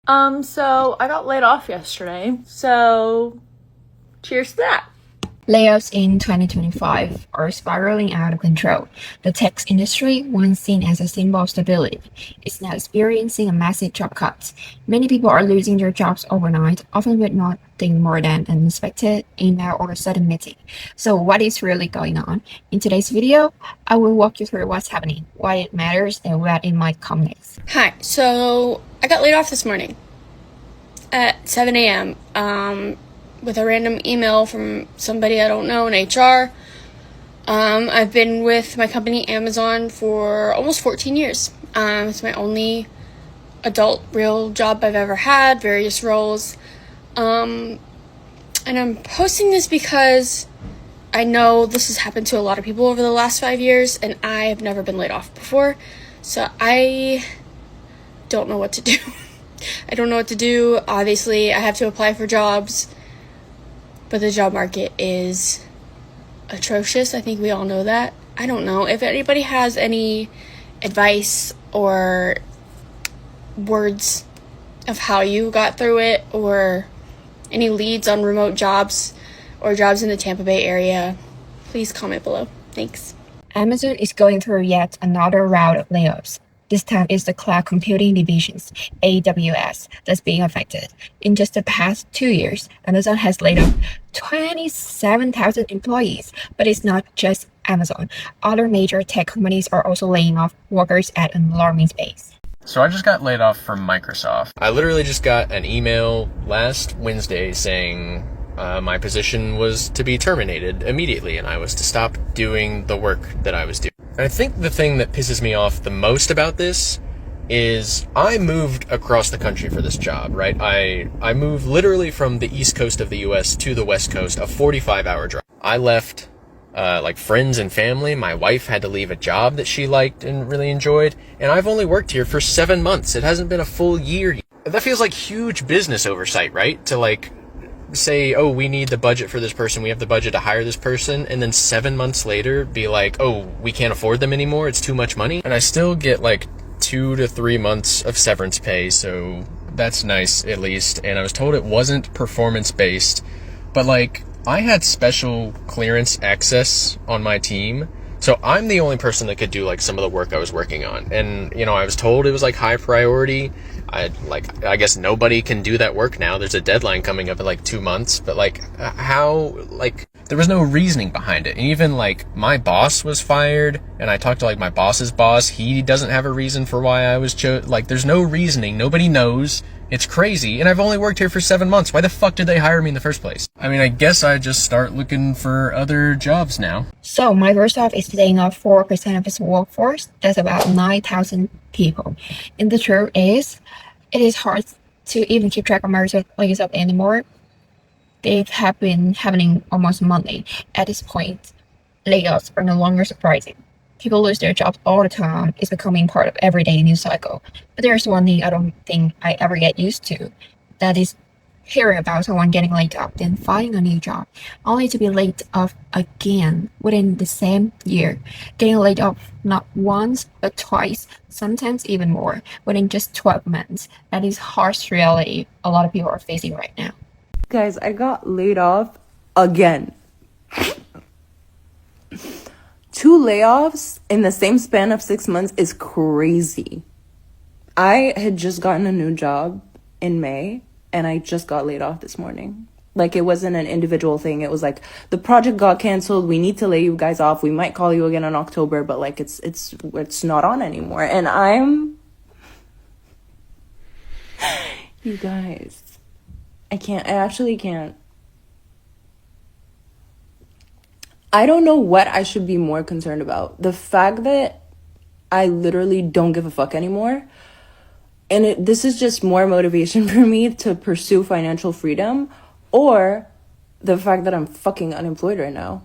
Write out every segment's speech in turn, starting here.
So I got laid off yesterday, so cheers to that. Layoffs in 2025 are spiraling out of control. The tech industry, once seen as a symbol of stability, is now experiencing a massive job cut. Many people are losing their jobs overnight, often with nothing more than an unexpected email or a sudden meeting. So what is really going on? In today's video, I will walk you through what's happening, why it matters, and what it might come next. Hi, so I got laid off this morning at 7 a.m. With a random email from somebody I don't know in HR. I've been with my company Amazon for almost 14 years. It's my only adult real job I've ever had, various roles. And I'm posting this because I know this has happened to a lot of people over the last 5 years, and I have never been laid off before. So I don't know what to do. I don't know what to do. Obviously, I have to apply for jobs, but the job market is atrocious. I think we all know that. I don't know if anybody has any advice or words of how you got through it, or any leads on remote jobs or jobs in the Tampa Bay area. Please comment below. Thanks. Amazon is going through yet another round of layoffs. This time it's the cloud computing divisions, AWS, that's being affected. In just the past 2 years, Amazon has laid off 27,000 employees, but it's not just Amazon. Other major tech companies are also laying off workers at an alarming pace. So I just got laid off from Microsoft. I literally just got an email last Wednesday saying my position was to be terminated immediately and I was to stop doing the work that I was doing. And I think the thing that pisses me off the most about this is I moved across the country for this job, right? I moved literally from the east coast of the US to the west coast, a 45-hour drive. I left like friends and family. My wife had to leave a job that she liked and really enjoyed, and I've only worked here for 7 months. It hasn't been a full year yet. That feels like huge business oversight, right? To like say, oh, we need the budget for this person, we have the budget to hire this person, and then 7 months later be like, oh, we can't afford them anymore, it's too much money. And I still get like 2 to 3 months of severance pay, so that's nice at least. And I was told it wasn't performance based, but like I had special clearance access on my team, so I'm the only person that could do like some of the work I was working on. And you know, I was told it was like high priority. I guess nobody can do that work now. There's a deadline coming up in like 2 months, but like how, like there was no reasoning behind it. And even like my boss was fired, and I talked to like my boss's boss. He doesn't have a reason for why I was like there's no reasoning. Nobody knows. It's crazy. And I've only worked here for 7 months. Why the fuck did they hire me in the first place? I mean, I guess I just start looking for other jobs now. So Microsoft is laying off 4% of its workforce. That's about 9,000 people. And the truth is, it is hard to even keep track of Microsoft anymore. They have been happening almost monthly. At this point, layoffs are no longer surprising. People lose their jobs all the time. It's becoming part of everyday news cycle. But there's one thing I don't think I ever get used to. That is hearing about someone getting laid off, then finding a new job, only to be laid off again within the same year. Getting laid off not once, but twice, sometimes even more, within just 12 months. That is harsh reality a lot of people are facing right now. Guys, I got laid off again. 2 layoffs in the same span of 6 months is crazy. I had just gotten a new job in May, and I just got laid off this morning. Like, it wasn't an individual thing. It was like, the project got canceled, we need to lay you guys off, we might call you again in October, but like it's not on anymore. And I'm you guys, I actually can't. I don't know what I should be more concerned about. The fact that I literally don't give a fuck anymore. And this is just more motivation for me to pursue financial freedom, or the fact that I'm fucking unemployed right now.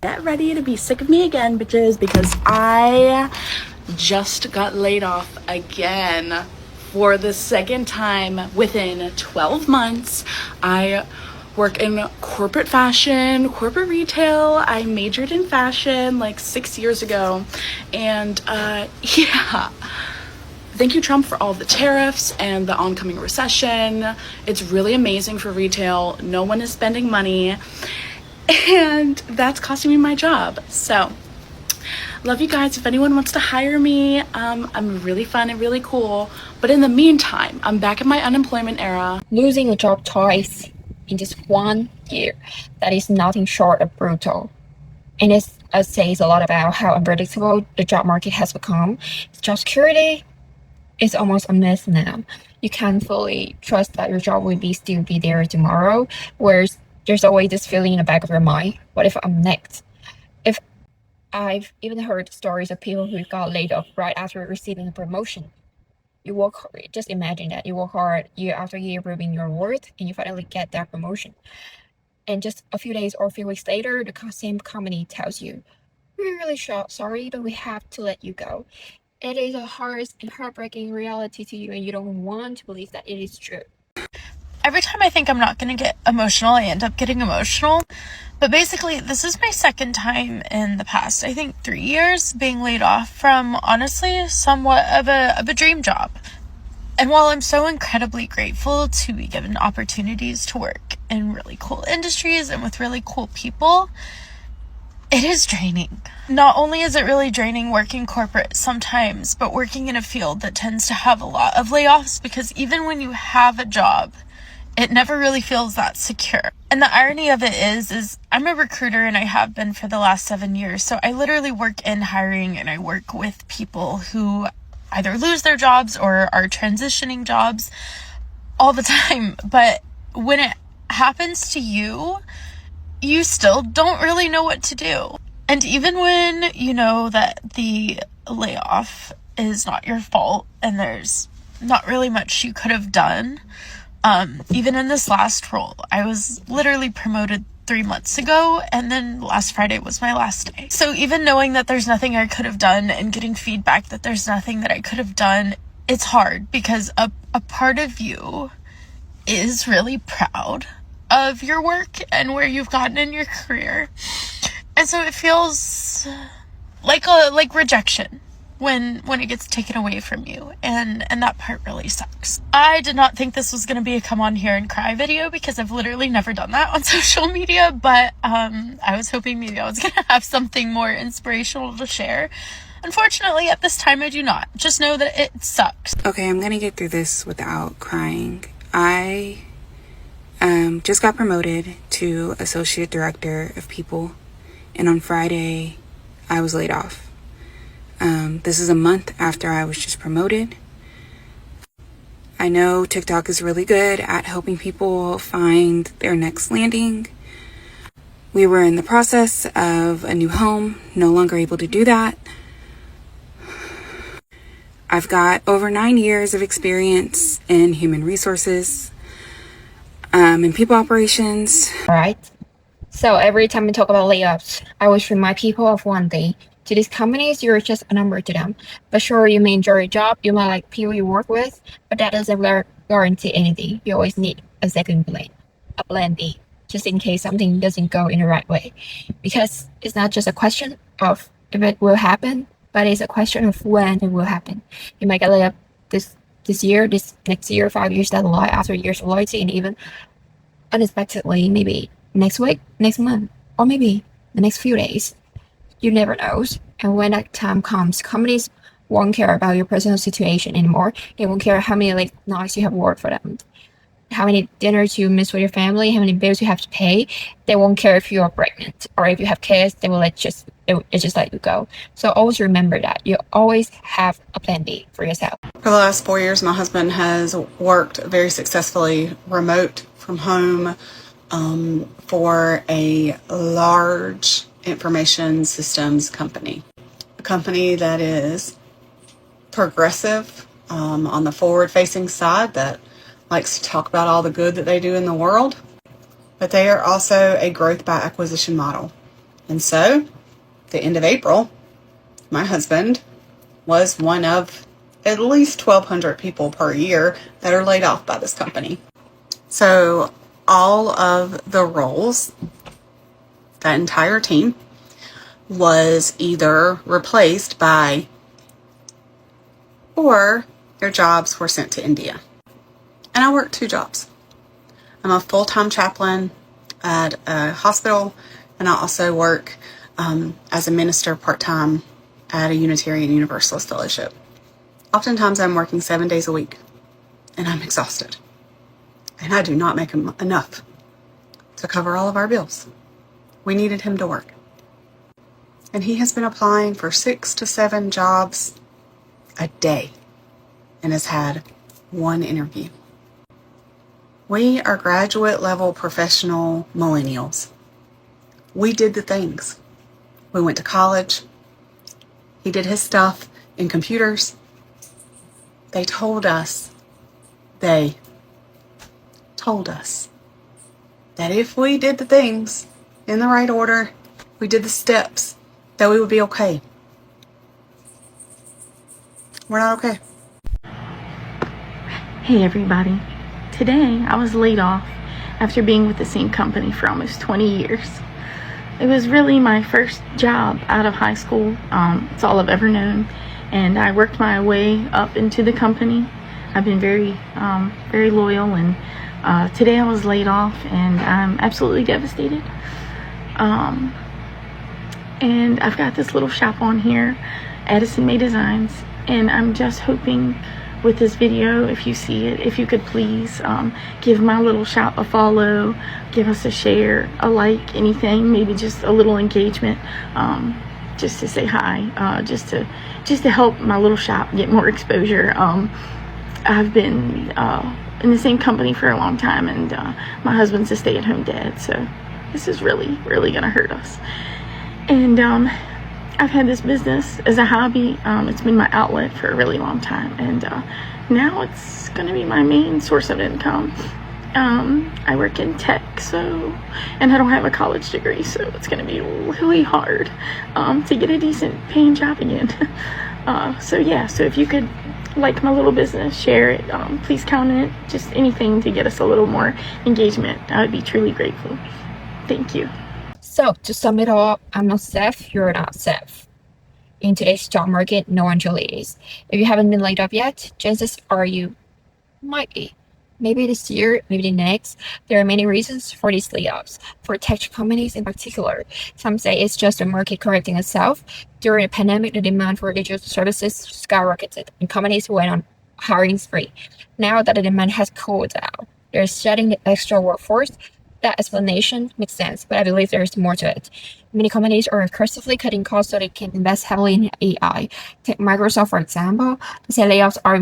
Get ready to be sick of me again, bitches, because I just got laid off again for the second time within 12 months. I work in corporate fashion, corporate retail. I majored in fashion like 6 years ago. And yeah, Thank you, Trump, for all the tariffs and the oncoming recession. It's really amazing for retail. No one is spending money, and that's costing me my job. So, love you guys. If anyone wants to hire me, I'm really fun and really cool. But in the meantime, I'm back in my unemployment era. Losing a job twice in just 1 year, that is nothing short of brutal. And it says a lot about how unpredictable the job market has become. Job security is almost a myth now. You can't fully trust that your job will still be there tomorrow, whereas there's always this feeling in the back of your mind, what if I'm next? If I've even heard stories of people who got laid off right after receiving a promotion. You work hard, just imagine that you work hard year after year proving your worth, and you finally get that promotion. And just a few days or a few weeks later, the same company tells you, we're really sorry, but we have to let you go. It is a harsh and heartbreaking reality to you, and you don't want to believe that it is true. Every time I think I'm not going to get emotional, I end up getting emotional. But basically, this is my second time in the past, I think 3 years, being laid off from, honestly, somewhat of a dream job. And while I'm so incredibly grateful to be given opportunities to work in really cool industries and with really cool people, it is draining. Not only is it really draining working corporate sometimes, but working in a field that tends to have a lot of layoffs, because even when you have a job, it never really feels that secure. And the irony of it is I'm a recruiter, and I have been for the last 7 years. So I literally work in hiring, and I work with people who either lose their jobs or are transitioning jobs all the time. But when it happens to you, you still don't really know what to do. And even when you know that the layoff is not your fault and there's not really much you could have done, even in this last role, I was literally promoted 3 months ago, and then last Friday was my last day. So even knowing that there's nothing I could have done and getting feedback that there's nothing that I could have done, it's hard, because a part of you is really proud of your work and where you've gotten in your career. And so it feels like rejection when it gets taken away from you, and that part really sucks. I did not think this was going to be a come on here and cry video, because I've literally never done that on social media, but I was hoping maybe I was going to have something more inspirational to share. Unfortunately, at this time I do not. Just know that it sucks. Okay, I'm going to get through this without crying. I just got promoted to Associate Director of People, and on Friday I was laid off. This is a month after I was just promoted. I know TikTok is really good at helping people find their next landing. We were in the process of a new home, no longer able to do that. I've got over 9 years of experience in human resources, in people operations. All right. So every time we talk about layoffs, I always remind people of one thing. To these companies, you're just a number to them. But sure, you may enjoy your job, you might like people you work with, but that doesn't guarantee anything. You always need a second plan, a plan B, just in case something doesn't go in the right way. Because it's not just a question of if it will happen, but it's a question of when it will happen. You might get laid up this year, this next year, 5 years down the line, after years of loyalty, and even unexpectedly, maybe next week, next month, or maybe the next few days. You never know. And when that time comes, companies won't care about your personal situation anymore. They won't care how many late nights you have worked for them, how many dinners you miss with your family, how many bills you have to pay. They won't care if you are pregnant or if you have kids. They will just let you go. So always remember that you always have a plan B for yourself. For the last 4 years, my husband has worked very successfully remote from home for a large information systems company, a company that is progressive on the forward-facing side, that likes to talk about all the good that they do in the world, but they are also a growth by acquisition model. And so, the end of April, my husband was one of at least 1,200 people per year that are laid off by this company. So all of the roles, that entire team, was either replaced by or their jobs were sent to India. And I work 2 jobs. I'm a full-time chaplain at a hospital, and I also work as a minister part-time at a Unitarian Universalist fellowship. Oftentimes I'm working 7 days a week, and I'm exhausted. And I do not make enough to cover all of our bills. We needed him to work. And he has been applying for 6 to 7 jobs a day and has had 1 interview. We are graduate level professional millennials. We did the things. We went to college. He did his stuff in computers. They told us that if we did the things in the right order, we did the steps, that we would be okay. We're not okay. Hey everybody. Today I was laid off after being with the same company for almost 20 years. It was really my first job out of high school. It's all I've ever known. And I worked my way up into the company. I've been very loyal, and today I was laid off and I'm absolutely devastated. And I've got this little shop on here, Addison May Designs, and I'm just hoping with this video, if you see it, if you could please give my little shop a follow, give us a share, a like, anything, maybe just a little engagement, just to say hi, just to help my little shop get more exposure. I've been in the same company for a long time, and my husband's a stay-at-home dad, so this is really gonna hurt us. And I've had this business as a hobby. It's been my outlet for a really long time, and now it's going to be my main source of income. I work in tech, and I don't have a college degree, so it's going to be really hard to get a decent paying job again. So if you could like my little business, share it, please comment, just anything to get us a little more engagement. I would be truly grateful. Thank you. So, to sum it all up, I'm not safe, you're not safe. In today's job market, no one truly is. If you haven't been laid off yet, chances are you might be. Maybe this year, maybe the next. There are many reasons for these layoffs. For tech companies in particular, some say it's just the market correcting itself. During the pandemic, the demand for digital services skyrocketed, and companies went on hiring spree. Now that the demand has cooled down, they're shedding the extra workforce. That explanation makes sense, but I believe there is more to it. Many companies are aggressively cutting costs so they can invest heavily in AI. Take Microsoft, for example. They say layoffs are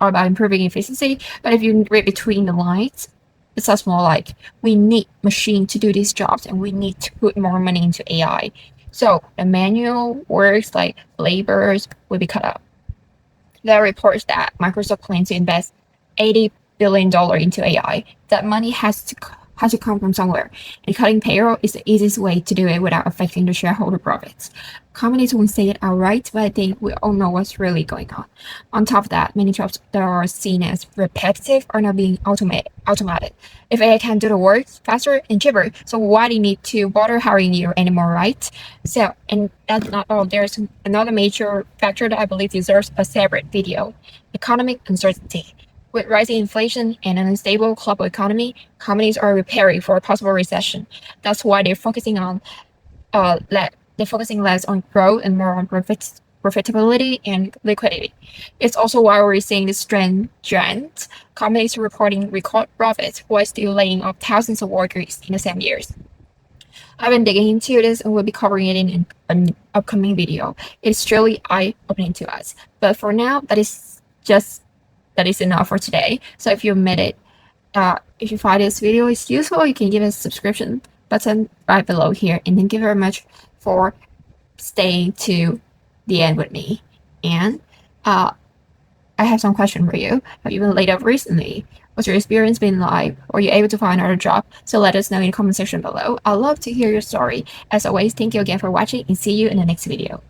about improving efficiency, but if you read between the lines, it sounds more like we need machines to do these jobs and we need to put more money into AI. So the manual works like laborers will be cut out. There are reports that Microsoft plans to invest $80 billion into AI. That money has to come from somewhere, and cutting payroll is the easiest way to do it without affecting the shareholder profits. Companies won't say it outright, but I think we all know what's really going on. On top of that, many jobs that are seen as repetitive are now being automated. If AI can do the work faster and cheaper, so why do you need to bother hiring you anymore, right? So, and that's not all. There's another major factor that I believe deserves a separate video: economic uncertainty. With rising inflation and an unstable global economy, companies are preparing for a possible recession. That's why they're focusing less on growth and more on profitability and liquidity. It's also why we're seeing this trend. Companies reporting record profits while still laying off thousands of workers in the same years. I've been digging into this and we'll be covering it in an upcoming video. It's truly eye-opening to us. But for now, that is enough for today. So if you made it, if you find this video is useful, you can give us a subscription button right below here. And thank you very much for staying to the end with me. And I have some question for you. Have you been laid off recently? What's your experience been like? Were you able to find another job? So let us know in the comment section below. I'd love to hear your story. As always, thank you again for watching and see you in the next video.